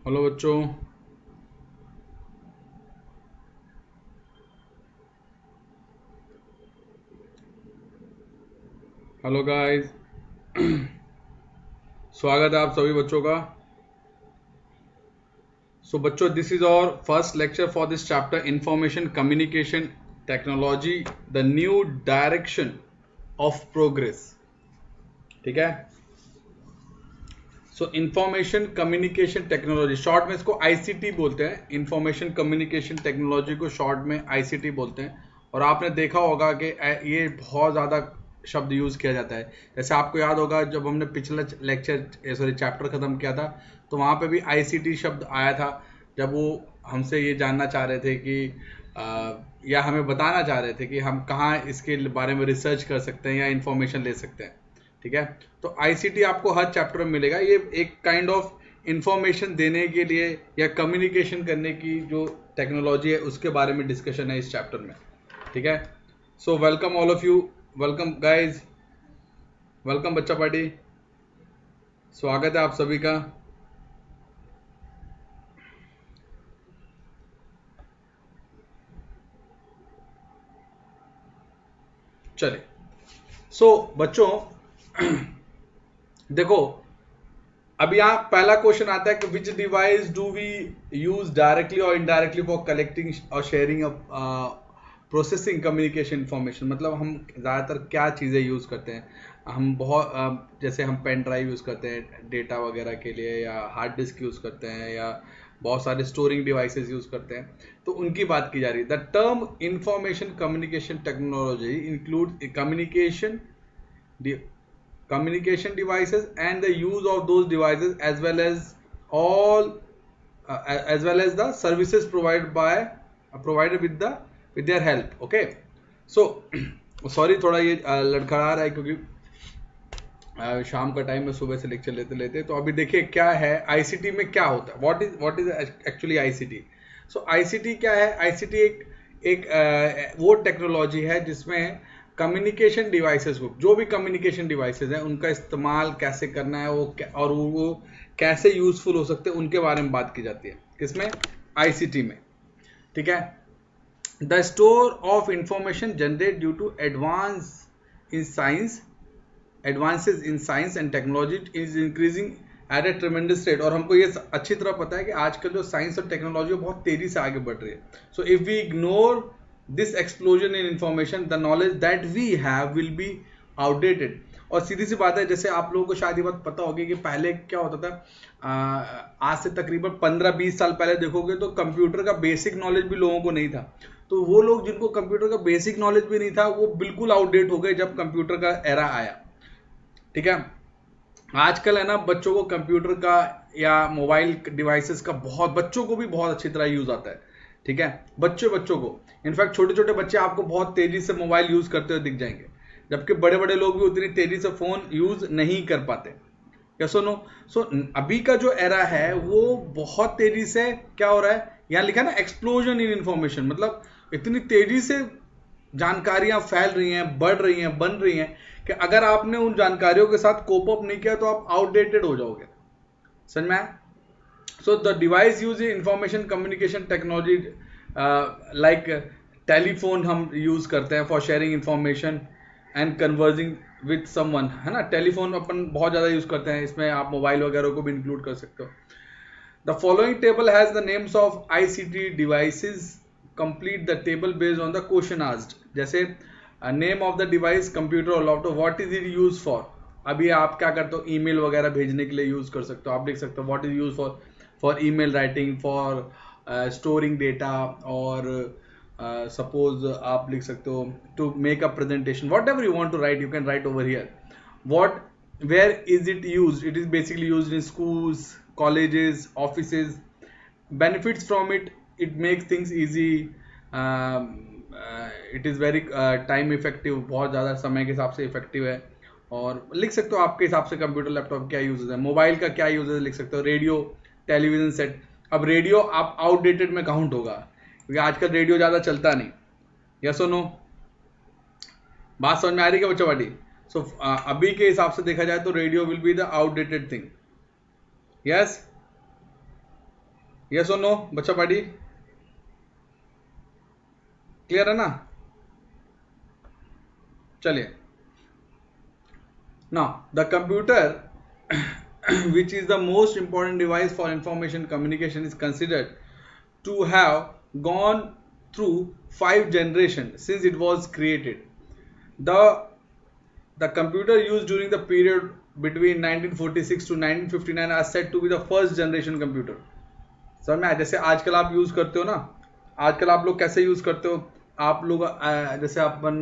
Hello बच्चों। Hello guys. स्वागत है आप सभी बच्चों का। सो बच्चों, this is our first lecture for this chapter information communication technology, the new direction of progress. ठीक है। So information communication technology, short में इसको आईसीटी बोलते हैं। इंफॉर्मेशन कम्युनिकेशन टेक्नोलॉजी को शॉर्ट में आईसीटी बोलते हैं। और आपने देखा होगा कि ये बहुत ज़्यादा शब्द यूज़ किया जाता है। जैसे आपको याद होगा जब हमने पिछला लेक्चर चैप्टर ख़त्म किया था, तो वहाँ पे भी आईसीटी शब्द आया था। जब वो हमसे ये जानना चाह रहे थे कि या हमें बताना चाह रहे थे कि हम कहाँ इसके बारे में रिसर्च कर सकते हैं या इंफॉर्मेशन ले सकते हैं। ठीक है। तो आईसीटी आपको हर चैप्टर में मिलेगा। ये एक काइंड ऑफ इंफॉर्मेशन देने के लिए या कम्युनिकेशन करने की जो टेक्नोलॉजी है उसके बारे में डिस्कशन है इस चैप्टर में। ठीक है। So welcome all of you, welcome guys, welcome बच्चा पार्टी, स्वागत है आप सभी का। चलिए। सो बच्चों, देखो, अब यहाँ पहला क्वेश्चन आता है कि which device do we use directly और इनडायरेक्टली फॉर कलेक्टिंग और शेयरिंग प्रोसेसिंग कम्युनिकेशन इंफॉर्मेशन। मतलब हम ज़्यादातर क्या चीज़ें यूज़ करते हैं। हम बहुत जैसे हम पेन ड्राइव यूज़ करते हैं डेटा वगैरह के लिए, या हार्ड डिस्क यूज़ करते हैं, या बहुत सारे स्टोरिंग डिवाइसेस यूज़ करते हैं। तो उनकी बात की जा रही है। The term information communication technology include communication devices and the use of those devices, as well as all as well as the services provided with their help. Okay, so sorry थोड़ा ये लड़खड़ा रहा है क्योंकि शाम का टाइम में सुबह से लेक्चर लेते लेते। तो अभी देखिए क्या है आईसीटी में, क्या होता है, what is actually ICT. So ICT क्या है। आईसीटी एक वो टेक्नोलॉजी है जिसमें कम्युनिकेशन डिवाइसेस को, जो भी कम्युनिकेशन डिवाइसेस हैं उनका इस्तेमाल कैसे करना है और वो कैसे यूजफुल हो सकते हैं उनके बारे में बात की जाती है। किसमें? आईसीटी में। ठीक है। The store of information generate due to in science advances in science and technology is increasing at a tremendous rate. और हमको ये अच्छी तरह पता है कि आजकल जो साइंस और टेक्नोलॉजी बहुत तेजी से आगे बढ़ रही है। So if we ignore this explosion in information, the knowledge that we have will be outdated. और सीधी सी बात है, जैसे आप लोगों को शायद ये बात पता होगी कि पहले क्या होता था। आज से तकरीबन 15-20 साल पहले देखोगे तो कंप्यूटर का बेसिक नॉलेज भी लोगों को नहीं था। तो वो लोग जिनको कंप्यूटर का बेसिक नॉलेज भी नहीं था वो बिल्कुल आउटडेट हो गए जब कंप्यूटर का एरा आया। ठीक है। आजकल है ना बच्चों को कंप्यूटर का या मोबाइल डिवाइसेस का बच्चों को भी बहुत अच्छी तरह यूज आता है। ठीक है। बच्चों को, इनफैक्ट छोटे छोटे बच्चे आपको बहुत तेजी से मोबाइल यूज करते हुए दिख जाएंगे, जबकि बड़े बड़े लोग भी उतनी तेजी से फोन यूज नहीं कर पाते। या सुनो। सो अभी का जो एरा है वो बहुत तेजी से क्या हो रहा है, यहाँ लिखा है ना एक्सप्लोजन इन इंफॉर्मेशन। मतलब इतनी तेजी से जानकारियां फैल रही हैं, बढ़ रही हैं, बन रही हैं कि अगर आपने उन जानकारियों के साथ कोप अप नहीं किया तो आप आउटडेटेड हो जाओगे। समझ में आया? So the device use information communication technology like telephone हम यूज करते हैं for sharing information and converging with someone, है ना। टेलीफोन अपन बहुत ज़्यादा यूज करते हैं, इसमें आप मोबाइल वगैरह को भी इंक्लूड कर सकते हो। The following table has the names of ICT devices, complete the table based on the question asked. जैसे name of the device, computer और laptop, what is it use for. अभी आप क्या करते हो, ईमेल वगैरह भेजने के लिए यूज कर सकते हो। आप लिख सकते हो what is use for email writing, for storing data, और सपोज आप लिख सकते हो to make a presentation, whatever you want to write you can write over here. What where is it used? It is basically used in schools, colleges, offices. Benefits from it, it makes things easy. It is very time effective, बहुत ज़्यादा समय के हिसाब से effective है। और लिख सकते हो आपके हिसाब से कंप्यूटर लैपटॉप क्या यूजेस है, मोबाइल का क्या यूजेस है लिख सकते हो। Radio, television set. अब रेडियो आप आउटडेटेड में काउंट होगा क्योंकि आजकल रेडियो ज़्यादा चलता नहीं। यस और नो? बात समझ में आ रही है क्या बच्चा पार्टी? सो अभी के हिसाब से देखा जाए तो radio will be the outdated thing. Yes. Yes और नो बच्चा पार्टी, क्लियर है ना? चलिए, now the computer which is the most important device for information communication is considered to have gone through 5 generations since it was created. The computer used during the period between 1946 to 1959 are said to be the first generation computer. समझ में आया? जैसे आजकल आप use करते हो ना, आजकल आप लोग कैसे यूज करते हो? आप लोग जैसे अपन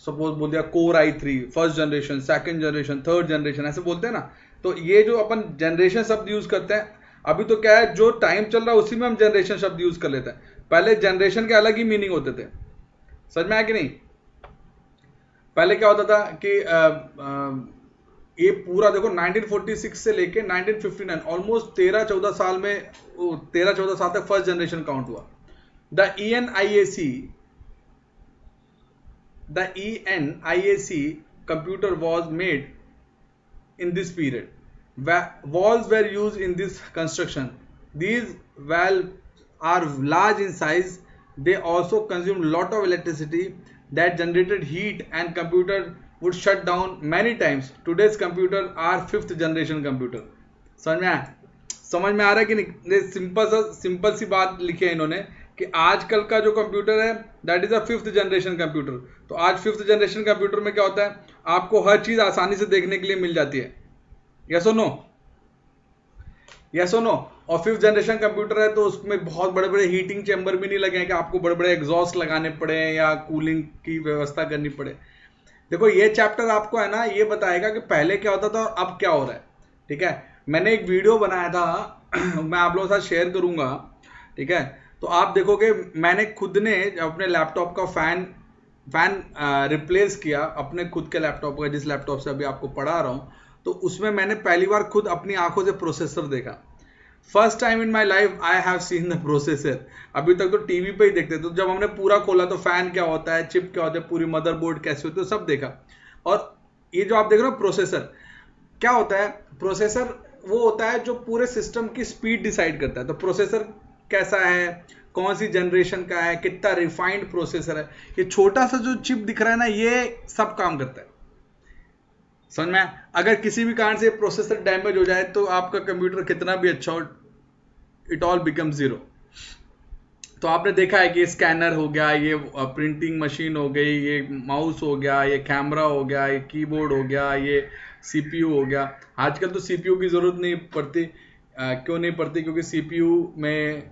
सपोज बोल दिया core i3 first generation, second generation, third generation, ऐसे बोलते हैं ना. तो ये जो अपन जनरेशन शब्द यूज करते हैं, अभी तो क्या है, जो टाइम चल रहा है उसी में हम जनरेशन शब्द यूज कर लेते हैं. पहले जनरेशन के अलग ही मीनिंग होते थे. समझ में आया कि नहीं? पहले क्या होता था कि ये पूरा देखो 1946 से लेके 1959 ऑलमोस्ट 13-14 साल में, 13-14 साल तक फर्स्ट जनरेशन काउंट हुआ. The ENIAC computer was made in this period. Valves were used in this construction. These valves are large in size. They also consume lot of electricity that generated heat, and computer would shut down many times. Today's computer are 5th generation computer. समझ में आया? समझ में आ रहा है कि नहीं? Simple सी बात लिखी है इन्होंने कि आजकल का जो कंप्यूटर है that is a 5th generation computer. तो आज 5th जनरेशन कंप्यूटर में क्या होता है, आपको हर चीज आसानी से देखने के लिए मिल जाती है. यस और नो? यस और नो? और 5th जनरेशन कंप्यूटर है तो उसमें बहुत बड़े बड़े हीटिंग चैम्बर भी नहीं लगे हैं कि आपको बड़े बड़े एग्जॉस्ट लगाने पड़े या कूलिंग की व्यवस्था करनी पड़े. देखो ये चैप्टर आपको है ना, ये बताएगा कि पहले क्या होता था और अब क्या हो रहा है. ठीक है, मैंने एक वीडियो बनाया था मैं आप लोगों के साथ शेयर करूंगा. ठीक है, तो आप देखोगे मैंने खुद ने अपने लैपटॉप का फैन रिप्लेस किया अपने खुद के लैपटॉप का, जिस लैपटॉप से अभी आपको पढ़ा रहा हूँ. तो उसमें मैंने पहली बार खुद अपनी आंखों से प्रोसेसर देखा. First time in my life I have seen the processor. अभी तक तो टीवी पे ही देखते थे, तो जब हमने पूरा खोला तो फैन क्या होता है, चिप क्या होता है, पूरी मदरबोर्ड कैसे होती है, सब देखा. और ये जो आप देख रहे हो प्रोसेसर क्या होता है, प्रोसेसर वो होता है जो पूरे सिस्टम की स्पीड डिसाइड करता है. तो प्रोसेसर कैसा है, कौन सी जनरेशन का है, कितना रिफाइंड प्रोसेसर है, ये छोटा सा जो चिप दिख रहा है ना, ये सब काम करता है. समझ में? अगर किसी भी कारण से प्रोसेसर डैमेज हो जाए तो आपका कंप्यूटर कितना भी अच्छा हो, इट ऑल बिकम जीरो. तो आपने देखा है कि ये स्कैनर हो गया, ये प्रिंटिंग मशीन हो गई, ये माउस हो गया, ये कैमरा हो गया, ये कीबोर्ड हो गया, ये सीपीयू हो गया. आजकल तो सीपीयू की जरूरत नहीं पड़ती. क्यों नहीं पड़ती? क्योंकि सीपीयू में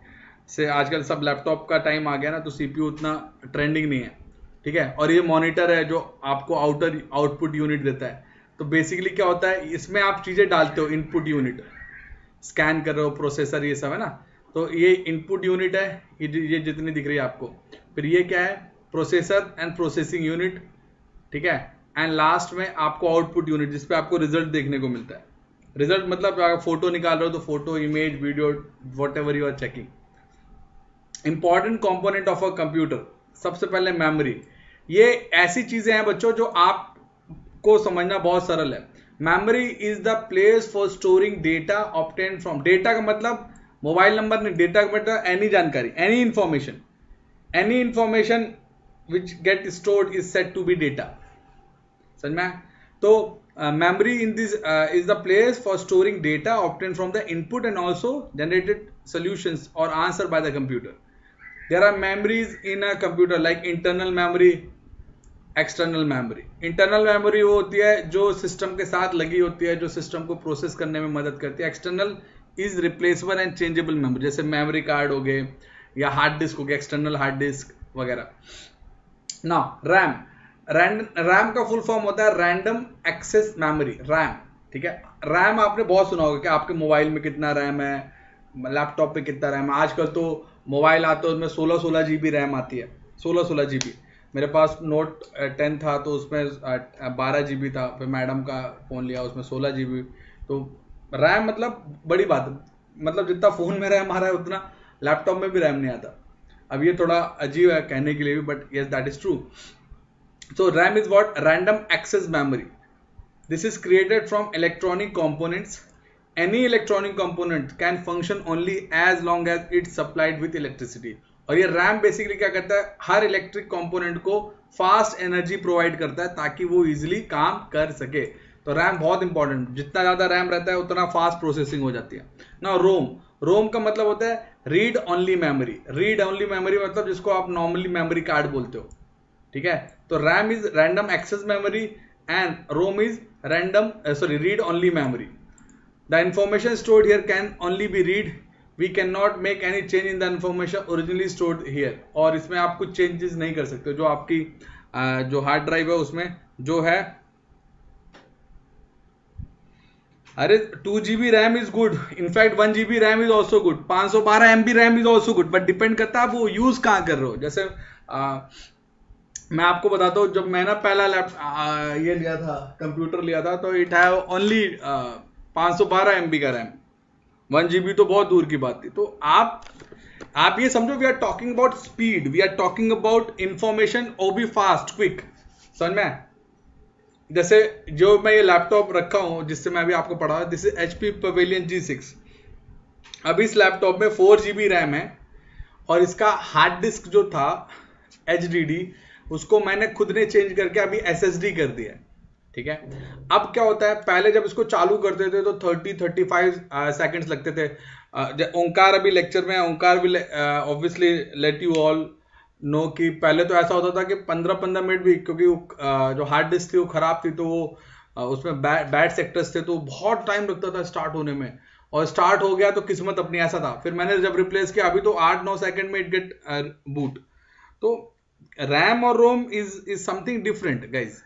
से आजकल सब लैपटॉप का टाइम आ गया ना, तो सीपीयू उतना ट्रेंडिंग नहीं है. ठीक है, और ये मॉनिटर है जो आपको आउटपुट यूनिट देता है. तो बेसिकली क्या होता है, इसमें आप चीजें डालते हो, इनपुट यूनिट स्कैन कर रहे हो, प्रोसेसर, ये सब है ना. तो ये इनपुट यूनिट है, ये जितनी दिख रही है आपको. फिर ये क्या है, प्रोसेसर एंड प्रोसेसिंग यूनिट. ठीक है, एंड लास्ट में आपको आउटपुट यूनिट, जिसपे आपको रिजल्ट देखने को मिलता है. रिजल्ट मतलब आप फोटो निकाल रहे हो तो photo, image, video, whatever you are checking. Important component of a computer, सबसे पहले मेमोरी. ये ऐसी चीजें हैं बच्चों जो आपको समझना बहुत सरल है. Memory is the place for storing data obtain from. Data का मतलब मोबाइल नंबर नहीं, डेटा का मतलब एनी जानकारी, any information which get stored is said to be data. समझ में? तो memory in this is the place for storing data obtained from the input and also generated solutions or answer by the computer. There are memories in a computer like internal memory, external memory. internal memory वो होती है जो system के साथ लगी होती है, जो सिस्टम को प्रोसेस करने में मदद करती है. External is replaceable and changeable memory, जैसे मेमोरी कार्ड हो गए या हार्ड डिस्क हो गया, एक्सटर्नल हार्ड डिस्क वगैरह. नाउ रैम का फुल फॉर्म होता है रैंडम एक्सेस मेमोरी, रैम. ठीक है, रैम आपने बहुत सुना होगा कि आपके मोबाइल में कितना रैम है, लैपटॉप पे कितना रैम है. आजकल तो मोबाइल आते हैं उसमें 16 GB रैम आती है. 16 GB. मेरे पास नोट 10 था तो उसमें 12 GB था. फिर मैडम का फ़ोन लिया, उसमें 16 GB. तो रैम मतलब बड़ी बात है, मतलब जितना फ़ोन में रैम आ रहा है उतना लैपटॉप में भी रैम नहीं आता. अब ये थोड़ा अजीब है कहने के लिए भी, but yes that is true. So RAM is what? Random access memory. This is created from electronic components any electronic component can function only as long as it's supplied with electricity. और ये RAM basically क्या करता है, हर electric component को fast energy provide करता है ताकि वो इजिली काम कर सके। तो रैम बहुत इंपॉर्टेंट, जितना ज्यादा रैम रहता है उतना फास्ट प्रोसेसिंग हो जाती है ना। रोम का मतलब होता है read only memory. Read only memory मतलब जिसको आप नॉर्मली मेमोरी कार्ड बोलते हो, ठीक है। तो RAM is random access memory and ROM is read only memory. The information stored here can only be read, we can not make any change in the information originally stored here. और इसमें आप कुछ changes नहीं कर सकते। जो आपकी जो हार्ड ड्राइव है उसमें जो है, अरे 2 GB RAM is good, in fact 1 GB RAM is also good, 512 MB RAM is also good, but depend करता है आप वो यूज कहाँ कर रहे हो। जैसे मैं आपको बताता हूँ, जब मैं ना पहला ये लिया था, कंप्यूटर लिया था, तो इट हैव ओनली 512 MB का रैम, 1 GB तो बहुत दूर की बात थी। तो आप ये समझो, we are talking about speed, we are talking about information oh be fast quick. समझ में? जैसे जो मैं ये लैपटॉप रखा हूं जिससे मैं अभी आपको पढ़ा, this is HP Pavilion G6। अभी इस लैपटॉप में 4 GB रैम है और इसका हार्ड डिस्क जो था HDD उसको मैंने खुद ने चेंज करके अभी SSD कर दिया है, ठीक है। अब क्या होता है, पहले जब इसको चालू करते थे तो 30-35 सेकंड्स लगते थे। ओंकार अभी लेक्चर में, Omkar will obviously let you all know कि पहले तो ऐसा होता था कि 15-15 मिनट भी, क्योंकि जो हार्ड डिस्क थी वो खराब थी, तो वो उसमें बैड सेक्टर्स थे, तो बहुत टाइम लगता था स्टार्ट होने में। और स्टार्ट हो गया तो किस्मत अपनी, ऐसा था। फिर मैंने जब रिप्लेस किया अभी तो 8-9 सेकंड में इट गेट बूट। तो रैम और रोम इज समथिंग डिफरेंट गाइज,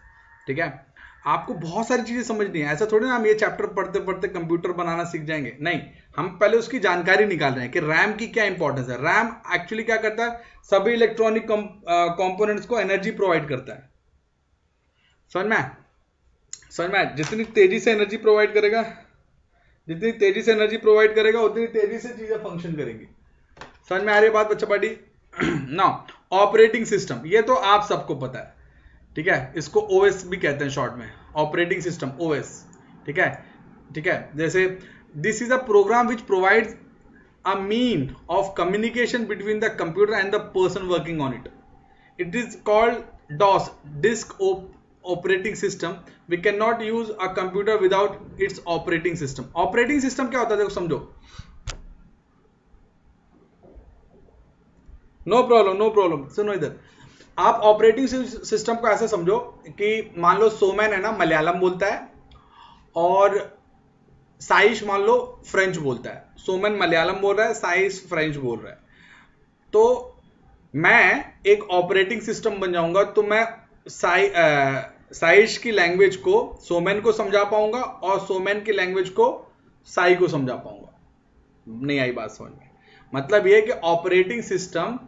ठीक है। आपको बहुत सारी चीजें समझनी है। ऐसा थोड़ी ना हम ये चैप्टर पढ़ते पढ़ते कंप्यूटर बनाना सीख जाएंगे, नहीं। हम पहले उसकी जानकारी निकाल रहे हैं कि रैम की क्या इंपॉर्टेंस है। रैम एक्चुअली क्या करता है, सभी इलेक्ट्रॉनिक कंपोनेंट्स को एनर्जी प्रोवाइड करता है। समझ में? जितनी तेजी से एनर्जी प्रोवाइड करेगा, जितनी तेजी से एनर्जी प्रोवाइड करेगा उतनी तेजी से चीजें फंक्शन करेंगी। समझ में आ रही है बात बच्चा पार्टी? नाउ ऑपरेटिंग सिस्टम, ये तो आप सबको पता है, ठीक है। इसको OS भी कहते हैं शॉर्ट में, ऑपरेटिंग सिस्टम, OS, ठीक है। जैसे this is a program which provides a mean of communication between the computer and the person working on it. It is called DOS, disk operating system. We can not use a computer without its operating system. Operating system क्या होता है, देखो समझो। No problem, सुनो इधर। आप operating system को ऐसे समझो कि मान लो सोमैन है ना, मलयालम बोलता है, और साइश मान लो फ्रेंच बोलता है। सोमैन मलयालम बोल रहा है, साइश फ्रेंच बोल रहा है। तो मैं एक ऑपरेटिंग सिस्टम बन जाऊंगा, तो मैं साइश की लैंग्वेज को सोमैन को समझा पाऊंगा और सोमैन की लैंग्वेज को साई को समझा पाऊंगा। नहीं आई बात समझ में? मतलब ये कि ऑपरेटिंग सिस्टम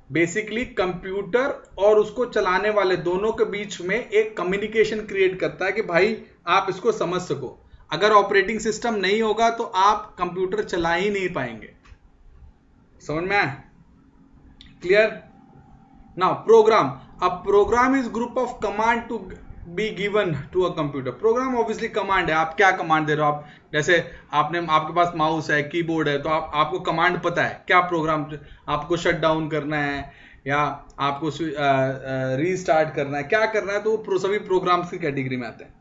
बेसिकली कंप्यूटर और उसको चलाने वाले दोनों के बीच में एक कम्युनिकेशन क्रिएट करता है कि भाई आप इसको समझ सको। अगर ऑपरेटिंग सिस्टम नहीं होगा तो आप कंप्यूटर चला ही नहीं पाएंगे। समझ में आया? Clear? Now program, a program is group of command to be given to a computer. Program obviously command है, आप क्या कमांड दे रहे हो। आप जैसे आपके पास माउस है, कीबोर्ड है, तो आपको कमांड पता है क्या प्रोग्राम, आपको शट डाउन करना है या आपको रीस्टार्ट करना है, क्या करना है, तो वो सभी प्रोग्राम्स की कैटेगरी में आते हैं।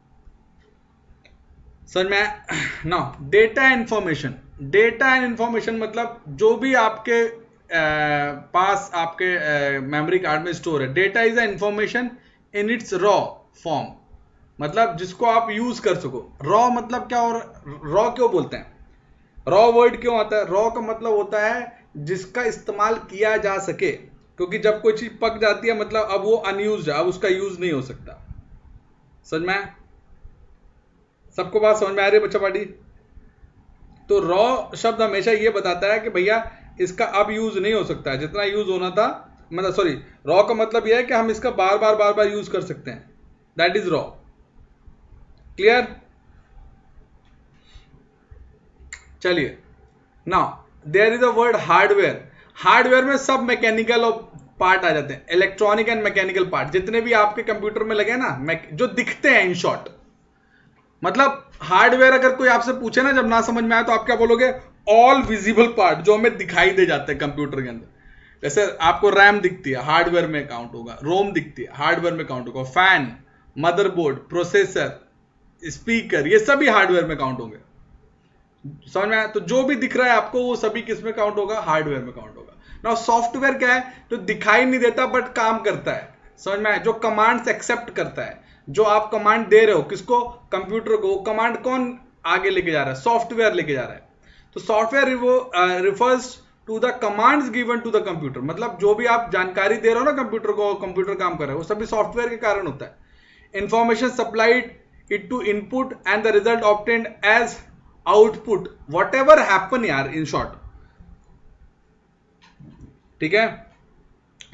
समझ में? Now data information, data and information मतलब जो भी आपके पास आपके मेमोरी कार्ड में स्टोर है। Data is a information in its raw form, मतलब जिसको आप यूज कर सको। रॉ मतलब क्या, और रॉ क्यों बोलते हैं, रॉ वर्ड क्यों आता है? रॉ का मतलब होता है जिसका इस्तेमाल किया जा सके, क्योंकि जब कोई चीज पक जाती है मतलब अब वो अनयूज्ड है, अब उसका यूज नहीं हो सकता। समझ में? सबको बात समझ में आ रही है बच्चा पार्टी? तो रॉ शब्द हमेशा ये बताता है कि भैया इसका अब यूज नहीं हो सकता है, जितना यूज होना था, मतलब सॉरी, रॉ का मतलब यह है कि हम इसका बार बार यूज कर सकते हैं। That is raw. क्लियर? चलिए, now there is a word hardware. Hardware में सब मैकेनिकल पार्ट आ जाते हैं, इलेक्ट्रॉनिक एंड मैकेनिकल पार्ट, जितने भी आपके कंप्यूटर में लगे ना, जो दिखते हैं इन शॉर्ट। मतलब हार्डवेयर अगर कोई आपसे पूछे ना, जब ना समझ में आए तो आप क्या बोलोगे? ऑल विजिबल पार्ट, जो हमें दिखाई दे जाते हैं कंप्यूटर के अंदर। जैसे आपको रैम दिखती है, हार्डवेयर में काउंट होगा। रोम दिखती है, हार्डवेयर में काउंट होगा। फैन, मदरबोर्ड, प्रोसेसर, स्पीकर, ये सभी हार्डवेयर में काउंट होंगे। समझ में आया? तो जो भी दिख रहा है आपको वो सभी किस में काउंट होगा? हार्डवेयर में काउंट होगा ना। सॉफ्टवेयर क्या है? तो दिखाई नहीं देता बट काम करता है। समझ में आया? जो कमांड्स एक्सेप्ट करता है, जो आप कमांड दे रहे हो किसको? कंप्यूटर को। वो कमांड कौन आगे लेके जा रहा है? सॉफ्टवेयर लेके जा रहा है। तो software refers to the commands given to the computer. मतलब जो भी आप जानकारी दे रहे हो ना कंप्यूटर को, कंप्यूटर काम कर रहा है, वो सभी सॉफ्टवेयर के कारण होता है। Information supplied it to input and the result obtained as output, whatever happen यार, इन शॉर्ट। ठीक है,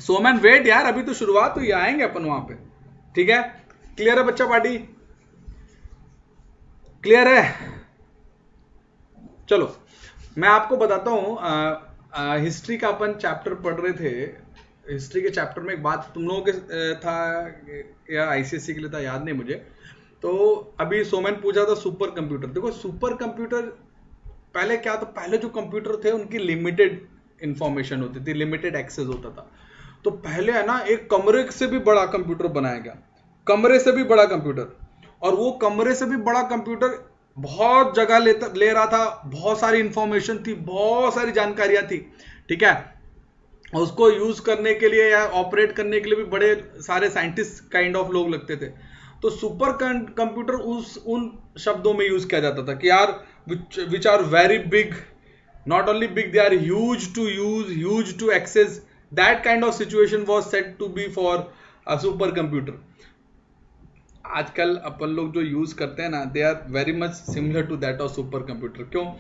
सो मैन वेट यार, अभी तो शुरुआत हुई, आएंगे अपन वहां पे। ठीक है, क्लियर है बच्चा पार्टी? क्लियर है? चलो मैं आपको बताता हूं, हिस्ट्री का अपन चैप्टर पढ़ रहे थे। हिस्ट्री के चैप्टर में एक बात तुम लोगों के था या आईसीएससी के लिए था, याद नहीं मुझे। तो अभी सोमन पूछा था सुपर कंप्यूटर। देखो सुपर कंप्यूटर पहले क्या था? पहले जो कंप्यूटर थे उनकी लिमिटेड इंफॉर्मेशन होती थी, लिमिटेड एक्सेस होता था। तो पहले है ना, एक कमरे से भी बड़ा कंप्यूटर बनाया गया, कमरे से भी बड़ा कंप्यूटर। और वो कमरे से भी बड़ा कंप्यूटर बहुत जगह ले रहा था, बहुत सारी इंफॉर्मेशन थी, बहुत सारी जानकारियां थी। ठीक है, उसको यूज करने के लिए या ऑपरेट करने के लिए भी बड़े सारे साइंटिस्ट काइंड ऑफ लोग लगते थे। तो सुपर कंप्यूटर उन शब्दों में यूज किया जाता था कि यार which are very big, not only big, they are huge to use, huge to access. That kind of situation was said to be for a super computer. आजकल अपन लोग जो यूज करते हैं ना, they are very much similar to that of super computer. क्यों?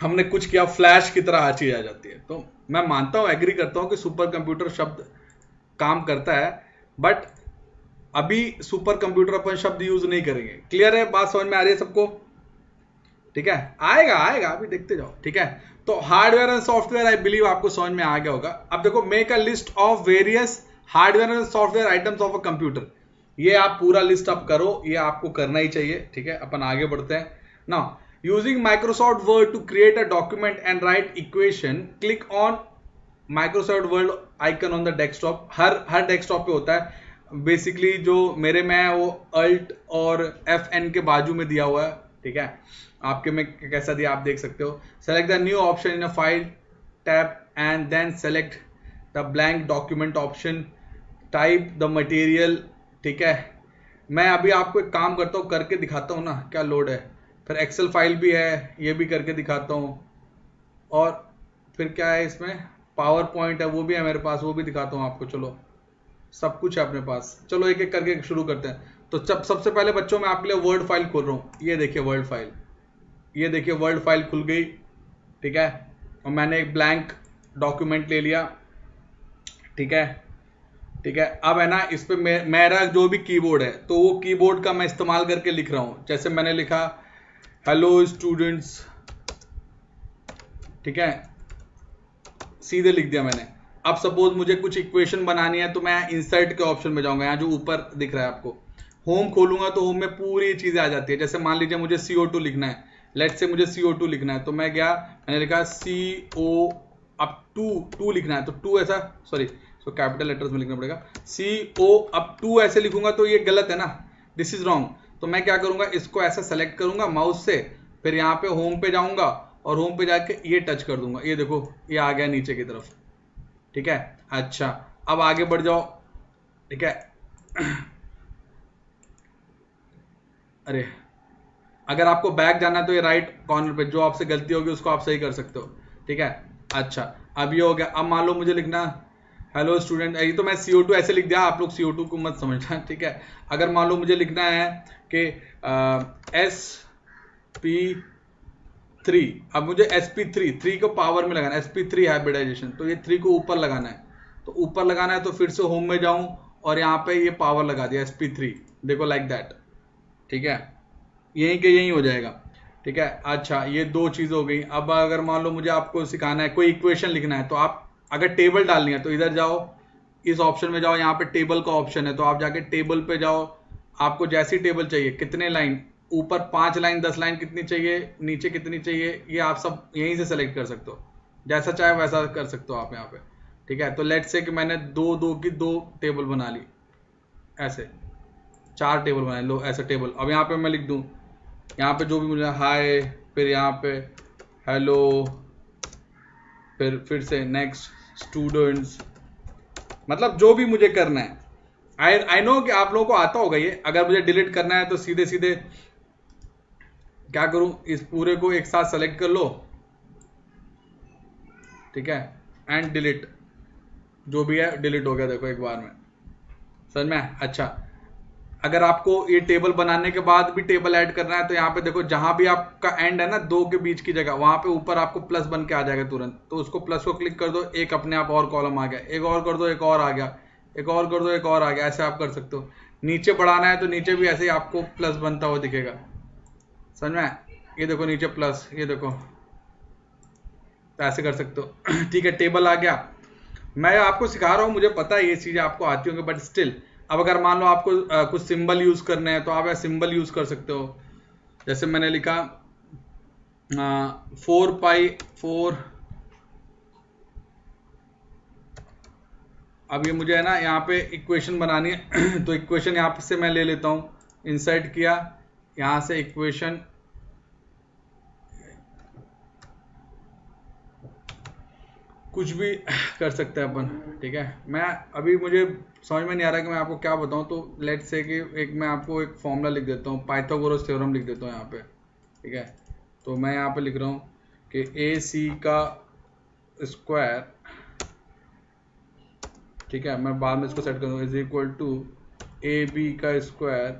हमने कुछ किया, फ्लैश की तरह हर चीज आ जाती है। तो मैं मानता हूं, एग्री करता हूं कि सुपर कंप्यूटर शब्द काम करता है, बट अभी सुपर कंप्यूटर अपन शब्द यूज नहीं करेंगे। क्लियर है? बात समझ में आ रही है सबको? ठीक है, आएगा आएगा, अभी देखते जाओ। ठीक है, तो hardware and software I believe आपको समझ में आ गया होगा। अब देखो, make a list of various hardware and software items of a computer. ये आप पूरा लिस्ट अप करो, ये आपको करना ही चाहिए। ठीक है, अपन आगे बढ़ते हैं ना। Using Microsoft Word to create a document and write equation, click on Microsoft Word icon on the desktop. हर डेस्कटॉप पे होता है बेसिकली। जो मेरे में है वो अल्ट और FN के बाजू में दिया हुआ है। ठीक है, आपके में कैसा दिया आप देख सकते हो। Select the new option in a file tab and then select the blank document option, type the material. ठीक है, मैं अभी आपको एक काम करता हूँ, करके दिखाता हूँ ना क्या लोड है। फिर एक्सेल फाइल भी है, ये भी करके दिखाता हूँ। और फिर क्या है इसमें, पावर पॉइंट है वो भी है मेरे पास, वो भी दिखाता हूँ आपको। चलो सब कुछ है अपने पास। चलो एक एक करके शुरू करते हैं। तो सबसे पहले बच्चों मैं आपके लिए वर्ड फाइल खोल रहा हूँ। ये देखिए वर्ड फाइल, ये देखिए वर्ड फाइल खुल गई। ठीक है, और मैंने एक ब्लैंक डॉक्यूमेंट ले लिया। ठीक है, ठीक है, अब है ना इस पे मेरा जो भी कीबोर्ड है, तो वो कीबोर्ड का मैं इस्तेमाल करके लिख रहा हूं। जैसे मैंने लिखा हेलो स्टूडेंट्स, ठीक है, सीधे लिख दिया मैंने। अब सपोज मुझे कुछ इक्वेशन बनानी है, तो मैं इंसर्ट के ऑप्शन में जाऊंगा, यहाँ जो ऊपर दिख रहा है आपको। होम खोलूंगा तो होम में पूरी चीजें आ जाती है। जैसे मान लीजिए मुझे CO2 लिखना है, लेट से मुझे CO2 लिखना है, तो मैं गया, मैंने लिखा CO अप टू लिखना है, तो टू ऐसा, सॉरी इसको कैपिटल लेटर्स में लिखना पड़ेगा। CO अप टू ऐसे लिखूंगा तो ये गलत है ना, दिस इज रॉन्ग। तो मैं क्या करूंगा, इसको ऐसा सेलेक्ट करूंगा माउस से, फिर यहाँ पे होम पे जाऊंगा और होम पे जाके ये टच कर दूंगा। ये देखो ये आ गया नीचे की तरफ। ठीक है, अच्छा अब आगे बढ़ जाओ। ठीक है, अरे अगर आपको बैक जाना है तो ये राइट कॉर्नर पे जो आपसे गलती होगी उसको आप सही कर सकते हो। ठीक है, अच्छा अब ये हो गया। अब मान लो मुझे लिखना हेलो स्टूडेंट, ये तो मैं CO2 ऐसे लिख दिया, आप लोग CO2 को मत समझना। ठीक है, अगर मान लो मुझे लिखना है कि SP3, अब मुझे SP3 को पावर में लगाना है, SP3 हाइब्रिडाइजेशन, तो ये 3 को ऊपर लगाना है। तो ऊपर लगाना है तो फिर से होम में जाऊं और यहाँ पे ये पावर लगा दिया SP3, देखो लाइक दैट। ठीक है, यहीं के यहीं हो जाएगा। ठीक है, अच्छा ये दो चीज हो गई। अब अगर मान लो मुझे आपको सिखाना है, कोई इक्वेशन लिखना है, तो आप अगर टेबल डालनी है तो इधर जाओ, इस ऑप्शन में जाओ, यहाँ पे टेबल का ऑप्शन है, तो आप जाके टेबल पे जाओ। आपको जैसी टेबल चाहिए, कितने लाइन, ऊपर 5 लाइन 10 लाइन कितनी चाहिए, नीचे कितनी चाहिए, ये आप सब यहीं से सेलेक्ट कर सकते हो, जैसा चाहे वैसा कर सकते हो आप यहाँ पे। ठीक है, तो लेट्स से कि मैंने दो टेबल बना ली, ऐसे 4 टेबल बनाए, लो ऐसा टेबल। अब यहाँ पे मैं लिख दूँ, यहाँ पे जो भी मुझे हाय, फिर यहाँ पे हेलो, फिर से नेक्स्ट स्टूडेंट्स, मतलब जो भी मुझे करना है। आई नो कि आप लोगों को आता होगा ये। अगर मुझे डिलीट करना है तो सीधे सीधे क्या करूं, इस पूरे को एक साथ सेलेक्ट कर लो, ठीक है, एंड डिलीट, जो भी है डिलीट हो गया, देखो एक बार में, समझ में। अच्छा, अगर आपको ये टेबल बनाने के बाद भी टेबल ऐड करना है तो यहाँ पे देखो, जहां भी आपका एंड है ना 2 के बीच की जगह, वहां पे ऊपर आपको प्लस बन के आ जाएगा तुरंत, तो उसको प्लस को क्लिक कर दो, एक अपने आप और कॉलम आ गया, एक और कर दो, एक और आ गया, एक और कर दो, एक और आ गया, ऐसे आप कर सकते हो। नीचे बढ़ाना है तो नीचे भी ऐसे ही आपको प्लस बनता हुआ दिखेगा, समझ में। ये देखो नीचे प्लस, ये देखो, तो ऐसे कर सकते हो। ठीक है, टेबल आ गया। मैं आपको सिखा रहा हूँ, मुझे पता है ये चीजें आपको आती होंगी, बट स्टिल अब अगर मान लो आपको कुछ सिंबल यूज करने हैं तो आप ऐसे सिंबल यूज कर सकते हो। जैसे मैंने लिखा 4 अब ये मुझे है ना यहाँ पे इक्वेशन बनानी है। तो इक्वेशन यहाँ से मैं ले लेता हूँ, इंसर्ट किया, यहाँ से इक्वेशन, कुछ भी कर सकते हैं अपन। ठीक है, मैं अभी मुझे समझ में नहीं आ रहा कि मैं आपको क्या बताऊं, तो लेट्स से कि एक मैं आपको एक फॉर्मूला लिख देता हूं, पाइथागोरस थ्योरम लिख देता हूं यहाँ पे। ठीक है, तो मैं यहाँ पे लिख रहा हूँ कि ए सी का स्क्वायर, ठीक है, मैं बाद में इसको सेट कर दूँ, is equal to A B का स्क्वायर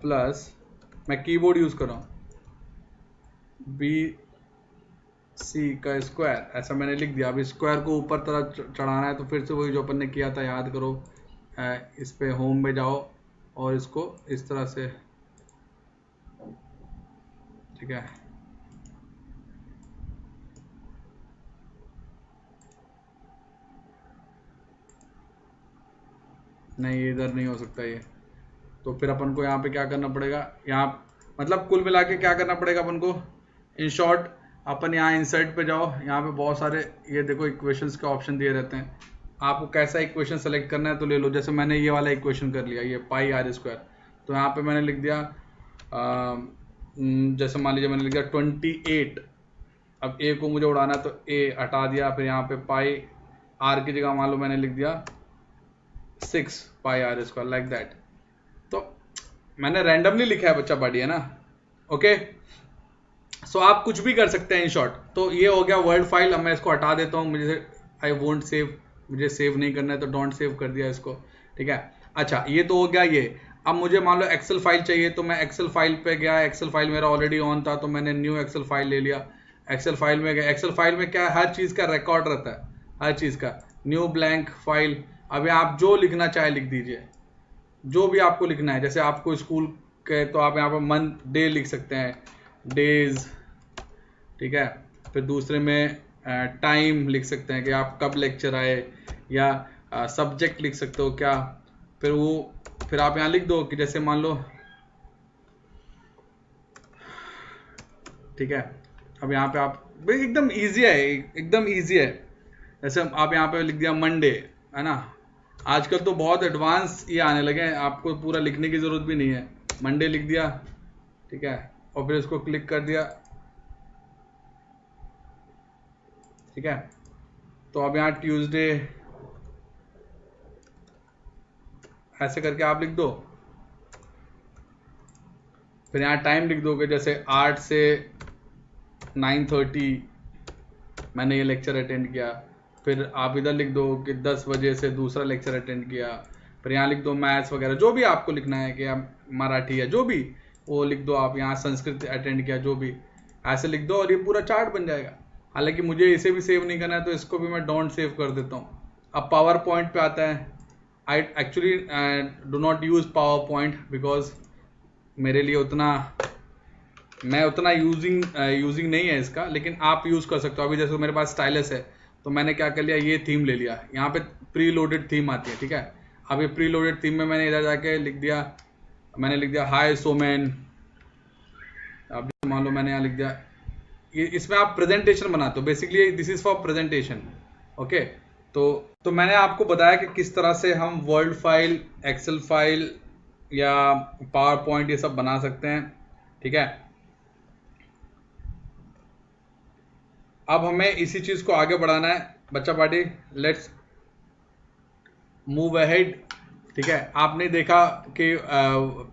प्लस, मैं कीबोर्ड यूज कर रहा हूँ, बी सी का स्क्वायर, ऐसा मैंने लिख दिया। अब स्क्वायर को ऊपर तरफ चढ़ाना है तो फिर से वही जो अपन ने किया था, याद करो, इस पे होम में जाओ और इसको इस तरह से, ठीक है, नहीं ये इधर नहीं हो सकता ये, तो फिर अपन को यहाँ पे क्या करना पड़ेगा, यहाँ मतलब कुल मिला के क्या करना पड़ेगा अपन को, इन शॉर्ट अपन यहाँ इंसर्ट पे जाओ, यहाँ पे बहुत सारे ये देखो इक्वेशंस के ऑप्शन दिए रहते हैं, आपको कैसा इक्वेशन सेलेक्ट करना है तो ले लो। जैसे मैंने ये वाला इक्वेशन कर लिया, ये पाई आर स्क्वायर, तो यहाँ पे मैंने लिख दिया जैसे मान लीजिए मैंने लिख दिया 28, अब ए को मुझे उड़ाना तो ए हटा दिया, फिर यहाँ पे पाई आर की जगह मान लो मैंने लिख दिया 6 पाई आर स्क्वायर, लाइक दैट। तो मैंने रैंडमली लिखा है बच्चा, बढ़िया ना, ओके। सो आप कुछ भी कर सकते हैं इन शॉर्ट। तो ये हो गया वर्ड फाइल, अब मैं इसको हटा देता हूँ, मुझे आई वोंट सेव, मुझे सेव नहीं करना है तो डोंट सेव कर दिया इसको, ठीक है। अच्छा, ये तो हो गया ये। अब मुझे मान लो एक्सेल फाइल चाहिए, तो मैं एक्सेल फाइल पे गया, एक्सेल फाइल मेरा ऑलरेडी ऑन था तो मैंने न्यू एक्सेल फाइल ले लिया, एक्सेल फाइल में गया। एक्सेल फाइल में क्या है, हर चीज़ का रिकॉर्ड रहता है, हर चीज़ का, न्यू ब्लैंक फाइल। अभी आप जो लिखना चाहे लिख दीजिए, जो भी आपको लिखना है। जैसे आपको स्कूल के, तो आप यहाँ पर मंथ डे लिख सकते हैं, डेज, ठीक है। फिर दूसरे में टाइम लिख सकते हैं कि आप कब लेक्चर आए, या सब्जेक्ट लिख सकते हो क्या, फिर आप यहाँ लिख दो कि जैसे मान लो, ठीक है। अब यहाँ पे आप एकदम इजी है, एकदम इजी है। जैसे आप यहाँ पे लिख दिया मंडे, है ना, आजकल तो बहुत एडवांस ये आने लगे हैं, आपको पूरा लिखने की जरूरत भी नहीं है, मंडे लिख दिया, ठीक है, और फिर इसको क्लिक कर दिया, ठीक है। तो अब यहाँ ट्यूसडे ऐसे करके आप लिख दो, फिर यहाँ टाइम लिख दोगे, जैसे 8 से 9:30 मैंने ये लेक्चर अटेंड किया। फिर आप इधर लिख दो कि 10 बजे से दूसरा लेक्चर अटेंड किया। फिर यहाँ लिख दो मैथ्स वगैरह, जो भी आपको लिखना है, कि आप मराठी है जो भी, वो लिख दो। आप यहाँ संस्कृत अटेंड किया, जो भी, ऐसे लिख दो और ये पूरा चार्ट बन जाएगा। हालांकि मुझे इसे भी सेव नहीं करना है तो इसको भी मैं डोंट सेव कर देता हूँ। अब पावर पॉइंट पे आता है। I actually do not use power point because मेरे लिए मैं उतना यूजिंग नहीं है इसका, लेकिन आप यूज़ कर सकते हो। अभी जैसे मेरे पास स्टाइलस है तो मैंने क्या कर लिया, ये थीम ले लिया, यहाँ पे प्री लोडेड थीम आती है, ठीक है। अब ये प्री लोडेड थीम में मैंने इधर जाके लिख दिया मैंने लिख दिया हाय सोमैन, अब मान लो मैंने यहाँ लिख दिया, इसमें आप प्रेजेंटेशन बनाते हो, basically this is for presentation. Okay, तो मैंने आपको बताया कि किस तरह से हम वर्ड फाइल, एक्सेल फाइल या पावर पॉइंट ये सब बना सकते हैं। ठीक है, अब हमें इसी चीज को आगे बढ़ाना है बच्चा पार्टी, लेट्स मूव अहेड। ठीक है, आपने देखा कि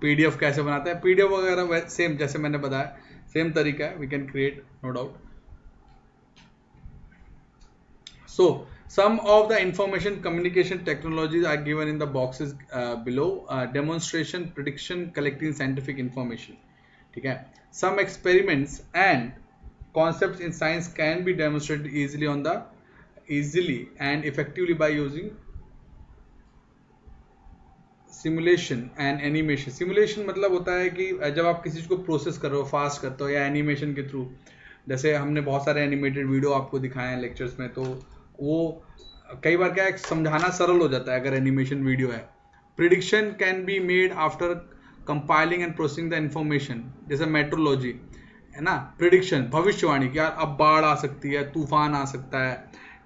पीडीएफ कैसे बनाते हैं, पीडीएफ वगैरह सेम जैसे मैंने बताया, सेम तरीका है, we can create, no doubt. So, some of the information communication technologies are given in the boxes below. Demonstration, prediction, collecting scientific information. ठीक है, some experiments and concepts in science can be demonstrated easily and effectively by using simulation and animation. Simulation मतलब होता है कि जब आप किसी चीज को प्रोसेस कर रहे हो, फास्ट करते हो, या एनिमेशन के थ्रू, जैसे हमने बहुत सारे एनिमेटेड वीडियो आपको दिखाए हैं लेक्चर्स में, तो वो कई बार क्या है, समझाना सरल हो जाता है अगर एनिमेशन वीडियो है। Prediction can be made after compiling and processing the information, जैसे मेट्रोलॉजी है ना, प्रिडिक्शन भविष्यवाणी कि यार अब बाढ़ आ सकती है, तूफान आ सकता है,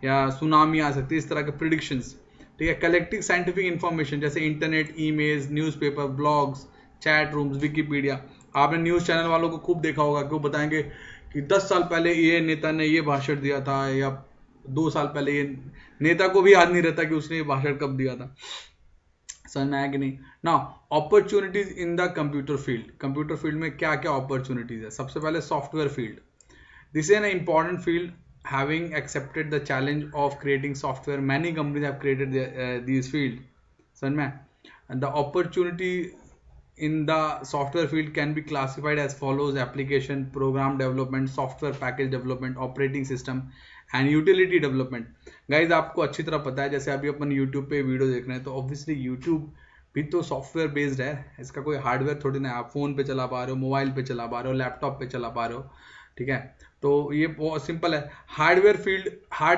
या सुनामी आ सकती है, इस तरह के प्रिडिक्शंस। ठीक है, कलेक्टिंग साइंटिफिक इंफॉर्मेशन जैसे internet, emails, newspaper, blogs, chat rooms, Wikipedia. आपने न्यूज़ चैनल वालों को खूब देखा होगा कि वो बताएंगे कि 10 साल पहले ये नेता ने ये भाषण दिया था, या 2 साल पहले ये, नेता को भी याद नहीं रहता कि उसने ये भाषण कब दिया था। समझ में आया कि नहीं? Now opportunities in the computer field. Computer field में क्या क्या अपॉर्चुनिटीज है? सबसे पहले software field, this is an important field having accepted the challenge of creating software. Many companies have created these field. समझ में? And the opportunity in the software field can be classified as follows: application, program development, software package development, operating system and utility development. Guys, आपको अच्छी तरह पता है, जैसे अभी अपन YouTube पे वीडियो देख रहे हैं, तो ऑब्वियसली YouTube भी तो सॉफ्टवेयर बेस्ड है, इसका कोई हार्डवेयर थोड़ी ना है। आप फोन पे चला पा रहे हो, मोबाइल पे चला पा रहे हो, लैपटॉप पे चला पा रहे हो। ठीक है, तो ये बहुत सिंपल है। हार्डवेयर फील्ड,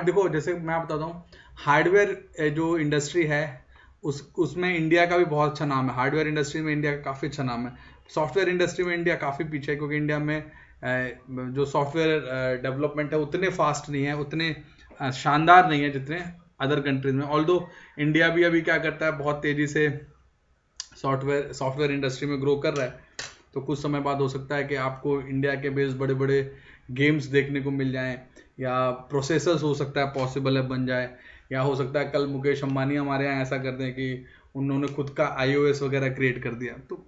देखो जैसे मैं बताता हूँ, हार्डवेयर जो इंडस्ट्री है उसमें इंडिया का भी बहुत अच्छा नाम है। हार्डवेयर इंडस्ट्री में इंडिया का काफ़ी अच्छा नाम है। सॉफ्टवेयर इंडस्ट्री में इंडिया काफ़ी पीछे है, क्योंकि इंडिया में जो सॉफ्टवेयर डेवलपमेंट है उतने फास्ट नहीं है, उतने शानदार नहीं है जितने अदर कंट्रीज में। ऑल्दो इंडिया भी अभी क्या करता है, बहुत तेज़ी से सॉफ्टवेयर इंडस्ट्री में ग्रो कर रहा है। तो कुछ समय बाद हो सकता है कि आपको इंडिया के बेस्ड बड़े बड़े गेम्स देखने को मिल जाएं, या प्रोसेसर्स हो सकता है पॉसिबल है बन जाए, या हो सकता है कल मुकेश अंबानी हमारे यहाँ ऐसा कर दें कि उन्होंने खुद का iOS वगैरह क्रिएट कर दिया। तो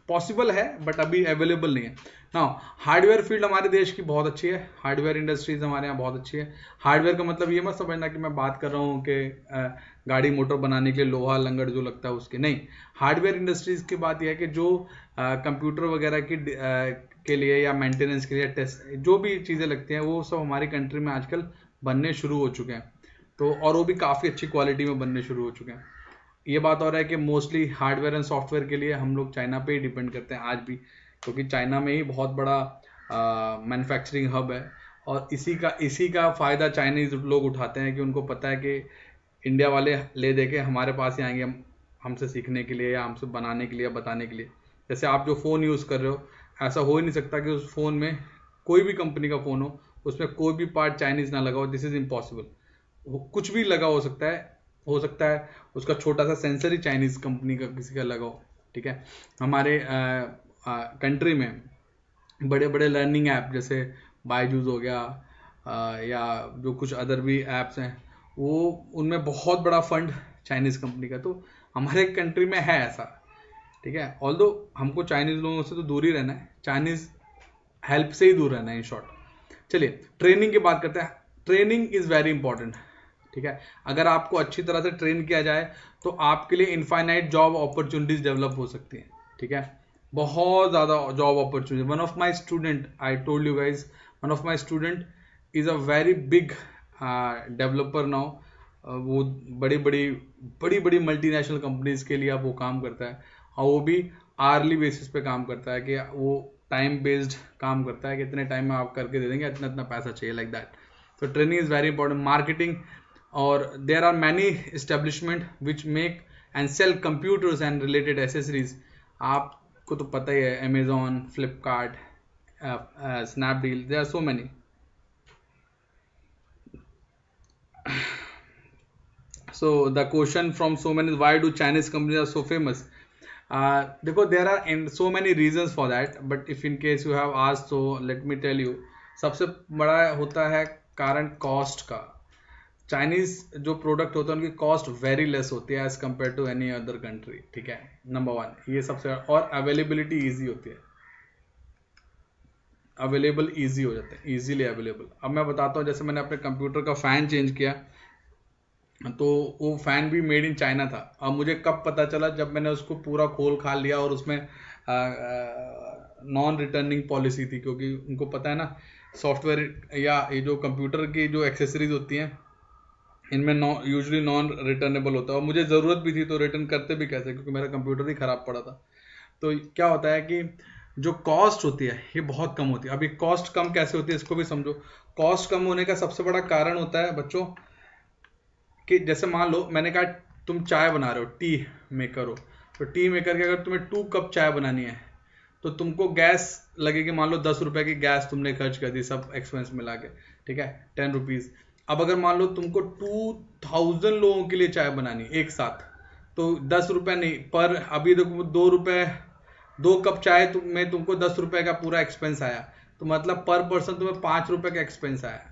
पॉसिबल है, बट अभी अवेलेबल नहीं है। नाउ हार्डवेयर फील्ड हमारे देश की बहुत अच्छी है, हार्डवेयर इंडस्ट्रीज हमारे यहाँ बहुत अच्छी है। हार्डवेयर का मतलब ये मत समझना कि मैं बात कर रहा हूँ कि गाड़ी मोटर बनाने के लिए लोहा लंगड़ जो लगता है उसके, नहीं। हार्डवेयर इंडस्ट्रीज की बात यह है कि जो कंप्यूटर वगैरह की के लिए या मेंटेनेंस के लिए टेस्ट जो भी चीज़ें लगती हैं, वो सब हमारी कंट्री में आजकल बनने शुरू हो चुके हैं। तो और वो भी काफ़ी अच्छी क्वालिटी में बनने शुरू हो चुके हैं। ये बात हो रहा है कि मोस्टली हार्डवेयर एंड सॉफ्टवेयर के लिए हम लोग चाइना पे ही डिपेंड करते हैं आज भी, क्योंकि चाइना में ही बहुत बड़ा मैन्युफैक्चरिंग हब है। और इसी का फ़ायदा चाइनीज़ लोग उठाते हैं कि उनको पता है कि इंडिया वाले ले दे के हमारे पास ही आएंगे हमसे सीखने के लिए, या हमसे बनाने के लिए, या बताने के लिए। जैसे आप जो फ़ोन यूज़ कर रहे हो, ऐसा हो ही नहीं सकता कि उस फ़ोन में कोई भी कंपनी का फ़ोन हो, उसमें कोई भी पार्ट चाइनीज़ ना लगा हो। This is impossible. कुछ भी लगा हो सकता है उसका छोटा सा सेंसर ही चाइनीज़ कंपनी का किसी का लगा हो। ठीक है, हमारे कंट्री में बड़े बड़े लर्निंग ऐप जैसे बायजूस हो गया, या जो कुछ अदर भी ऐप्स हैं, वो उनमें बहुत बड़ा फंड चाइनीज़ कंपनी का। तो हमारे कंट्री में है ऐसा। ठीक है, ऑल्दो हमको चाइनीज़ लोगों से तो दूर ही रहना है, चाइनीज़ हेल्प से ही दूर रहना है, इन शॉर्ट। चलिए ट्रेनिंग की बात करते हैं। Training is very important. ठीक है, अगर आपको अच्छी तरह से ट्रेन किया जाए तो आपके लिए इनफाइनाइट जॉब अपॉर्चुनिटीज डेवलप हो सकती हैं। ठीक है, बहुत ज़्यादा job opportunity. One of my student, I told you guys, one of my student is a very big developer now. वो बड़ी बड़ी मल्टीनेशनल कंपनीज के लिए अब वो काम करता है, और वो भी आर्ली बेसिस पे काम करता है, कि वो टाइम बेस्ड काम करता है कि इतने टाइम में आप करके दे देंगे, इतना पैसा चाहिए, लाइक दैट। तो training is very important. Marketing, और there are many establishment which make and sell computers and related accessories। आपको तो पता ही है, Amazon, Flipkart, Snapdeal, there are so many. So the question from so many is, why do Chinese companies are so famous? देखो, there are so many reasons for that, but if in case you have asked, so let me tell you. सबसे बड़ा होता है कारण cost का. Chinese जो product होता है उनकी कॉस्ट वेरी लेस होती है as compare to any other country. ठीक है, नंबर वन ये सबसे. और अवेलेबिलिटी ईजी होती है, अवेलेबल ईजी हो जाते हैं, ईजीली अवेलेबल. अब मैं बताता हूँ, जैसे मैंने अपने कंप्यूटर का फ़ैन चेंज किया तो वो फ़ैन भी मेड इन चाइना था. अब मुझे कब पता चला, जब मैंने उसको पूरा खोल खाल लिया और उसमें नॉन रिटर्निंग पॉलिसी थी, क्योंकि उनको पता है ना सॉफ्टवेयर या ये जो कंप्यूटर की जो एक्सेसरीज होती हैं इनमें यूजुअली नॉन रिटर्नेबल होता है. और मुझे ज़रूरत भी थी तो रिटर्न करते भी कैसे, क्योंकि मेरा कंप्यूटर ही ख़राब पड़ा था. तो क्या होता है कि जो कॉस्ट होती है ये बहुत कम होती है. अभी कॉस्ट कम कैसे होती है इसको भी समझो. कॉस्ट कम होने का सबसे बड़ा कारण होता है बच्चों कि जैसे मान लो मैंने कहा तुम चाय बना रहे हो, टी मेकर हो, तो टी मेकर के अगर तुम्हें 2 कप चाय बनानी है तो तुमको गैस लगेगी, मान लो 10 रुपए की गैस तुमने खर्च कर दी सब एक्सपेंस मिला के. ठीक है, 10 रुपीज़. अब अगर मान लो तुमको 2000 लोगों के लिए चाय बनानी एक साथ, तो 10 रुपये नहीं पर, अभी देखो 2 रुपये, 2 कप चाय में तुमको 10 रुपये का पूरा एक्सपेंस आया, तो मतलब पर पर्सन तुम्हें 5 रुपये का एक्सपेंस आया.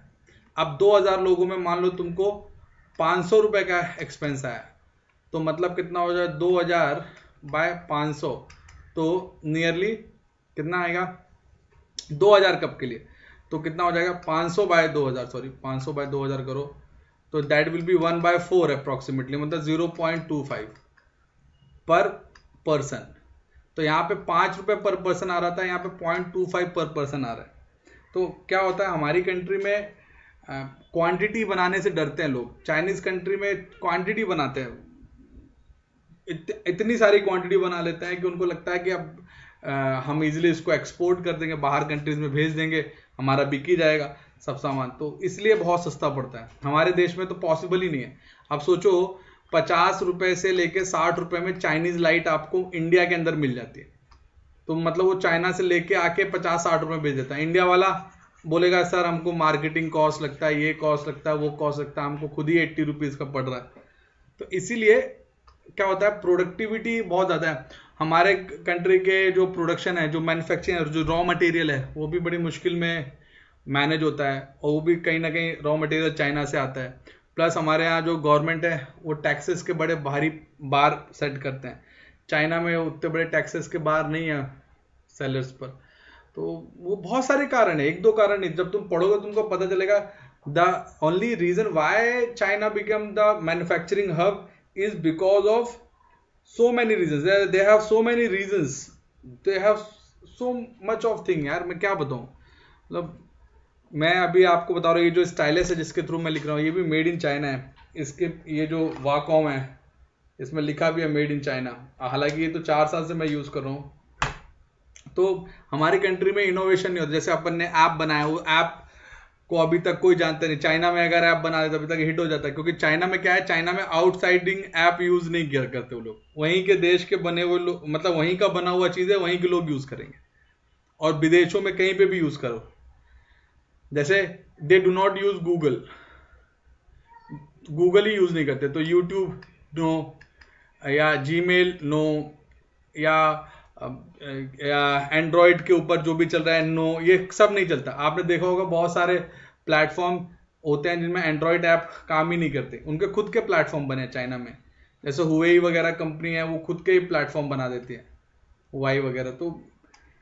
अब 2000 लोगों में मान लो तुमको 500 रुपये का एक्सपेंस आया, तो मतलब कितना हो जाए, 2000 बाय 500, तो नियरली कितना आएगा 2000 कप के लिए. तो कितना हो जाएगा 500 बाय 2000, सॉरी 500 बाय 2000 करो तो दैट विल बी 1/4 अप्रॉक्सीमेटली, मतलब 0.25 पर पर्सन. तो यहाँ पे 5 रुपये पर पर्सन आ रहा था, यहाँ पे 0.25 पर पर्सन आ रहा है. तो क्या होता है हमारी कंट्री में क्वांटिटी बनाने से डरते हैं लोग. चाइनीज कंट्री में क्वांटिटी बनाते हैं, इतनी सारी क्वांटिटी बना लेते हैं कि उनको लगता है कि अब हम इजीली इसको एक्सपोर्ट कर देंगे, बाहर कंट्रीज में भेज देंगे, हमारा बिक ही जाएगा सब सामान, तो इसलिए बहुत सस्ता पड़ता है. हमारे देश में तो पॉसिबल ही नहीं है. अब सोचो 50 रुपए से लेके 60 रुपए में चाइनीज लाइट आपको इंडिया के अंदर मिल जाती है. तो मतलब वो चाइना से लेके आके 50-60 रुपए भेज देता है. इंडिया वाला बोलेगा सर हमको मार्केटिंग कॉस्ट लगता है, ये कॉस्ट लगता है, वो कॉस्ट लगता है, हमको खुद ही 80 रुपीज़ का पड़ रहा है. तो इसीलिए क्या होता है प्रोडक्टिविटी बहुत ज़्यादा है. हमारे कंट्री के जो प्रोडक्शन है, जो मैन्युफैक्चरिंग है, जो रॉ मटेरियल है, वो भी बड़ी मुश्किल में मैनेज होता है, और वो भी कहीं ना कहीं रॉ मटेरियल चाइना से आता है. प्लस हमारे यहाँ जो गवर्नमेंट है वो टैक्सेस के बड़े भारी बार सेट करते हैं. चाइना में उतने बड़े टैक्सेस के बार नहीं है सेलर्स पर. तो वो बहुत सारे कारण है, 1-2 कारण नहीं. जब तुम पढ़ोगे तुमको पता चलेगा the only reason why China become the manufacturing hub is because of so many reasons. They have so many reasons, they have so much of thing. यार मैं क्या बताऊँ, मतलब मैं अभी आपको बता रहा हूँ ये जो स्टाइलस है जिसके थ्रू मैं लिख रहा हूँ ये भी मेड इन चाइना है. इसके ये जो वाकॉम है इसमें लिखा भी है मेड इन चाइना, हालांकि ये तो 4 साल से मैं यूज़ कर रहा हूँ. तो हमारी कंट्री में इनोवेशन नहीं होता. जैसे अपन ने ऐप बनाया, वो ऐप को अभी तक कोई जानता नहीं. चाइना में अगर ऐप बना देता अभी तक हिट हो जाता है, क्योंकि चाइना में क्या है, चाइना में आउटसाइडिंग ऐप यूज नहीं किया करते वो लोग. वहीं के देश के बने हुए लोग, मतलब वहीं का बना हुआ चीज़ है, वहीं के लोग यूज करेंगे. और विदेशों में कहीं पे भी यूज करो, जैसे they do not use Google, Google he use नहीं करते. तो यूट्यूब नो, या जीमेल नो, या एंड्रॉयड के ऊपर जो भी चल रहा है नो, ये सब नहीं चलता. आपने देखा होगा बहुत सारे प्लेटफॉर्म होते हैं जिनमें एंड्रॉयड ऐप काम ही नहीं करते. उनके खुद के प्लेटफॉर्म बने हैं चाइना में, जैसे हुवेई वगैरह कंपनी है वो खुद के ही प्लेटफॉर्म बना देती है, हुवाई वगैरह. तो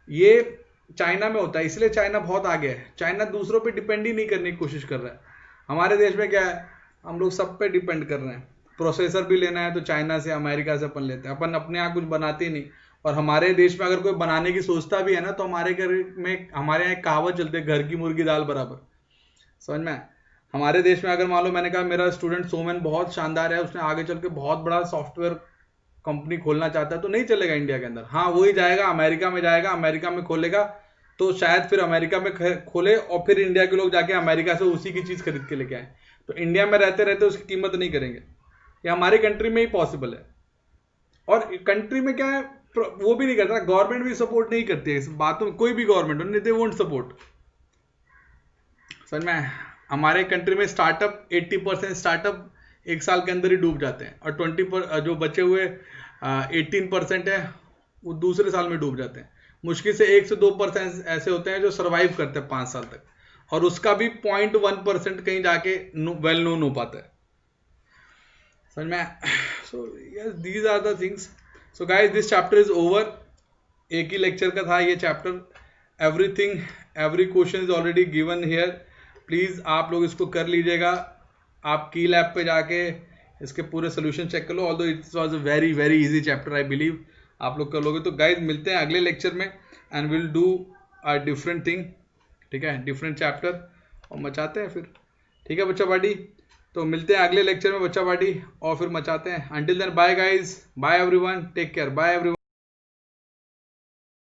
ये चाइना में होता है, इसलिए चाइना बहुत आगे है. चाइना दूसरों पर डिपेंड ही नहीं करने की कोशिश कर रहा है. हमारे देश में क्या है, हम लोग सब पे डिपेंड कर रहे हैं. प्रोसेसर भी लेना है तो चाइना से, अमेरिका से अपन लेते हैं. अपन अपने यहाँ कुछ बनाते ही नहीं. और हमारे देश में अगर कोई बनाने की सोचता भी है ना, तो हमारे घर में, हमारे यहाँ एक कहावत चलती है, घर की मुर्गी दाल बराबर. समझ में? हमारे देश में अगर मान लो मैंने कहा मेरा स्टूडेंट सोमन बहुत शानदार है, उसने आगे चल के बहुत बड़ा सॉफ्टवेयर कंपनी खोलना चाहता है, तो नहीं चलेगा इंडिया के अंदर. हाँ वही जाएगा अमेरिका में, जाएगा अमेरिका में खोलेगा, तो शायद फिर अमेरिका में खोले और फिर इंडिया के लोग जाके अमेरिका से उसी की चीज़ खरीद के लेके आए. तो इंडिया में रहते रहते उसकी कीमत नहीं करेंगे. ये हमारी कंट्री में ही पॉसिबल है. और कंट्री में क्या है, वो भी नहीं करता, गवर्नमेंट भी सपोर्ट नहीं करती है इस बातों में, कोई भी गवर्नमेंट दे वोंट सपोर्ट। समझ में? हमारे कंट्री में स्टार्टअप 80% स्टार्टअप एक साल के अंदर ही डूब जाते हैं, और 20 जो बचे हुए 18% है वो दूसरे साल में डूब जाते हैं। मुश्किल से 1 से 2% ऐसे होते हैं जो सरवाइव करते हैं 5 साल तक, और उसका भी 0.1% कहीं जाके वेल नोन हो पाता है। समझ में? So yes, these are the things. So guys, this chapter is over. एक ही लेक्चर का था ये चैप्टर। Everything, every question is already given here. Please आप लोग इसको कर लीजिएगा। आप की लैब पे जाके इसके पूरे सोल्यूशन चेक कर लो। Although it was a very very easy chapter, I believe आप लोग कर लोगे। तो गाइज मिलते हैं अगले लेक्चर में, and will do a different thing. ठीक है, डिफरेंट चैप्टर, और मचाते हैं फिर। ठीक है बच्चा पार्टी, तो मिलते हैं अगले लेक्चर में बच्चा पार्टी, और फिर मचाते हैं। Until then bye guys, bye everyone, take care, bye everyone.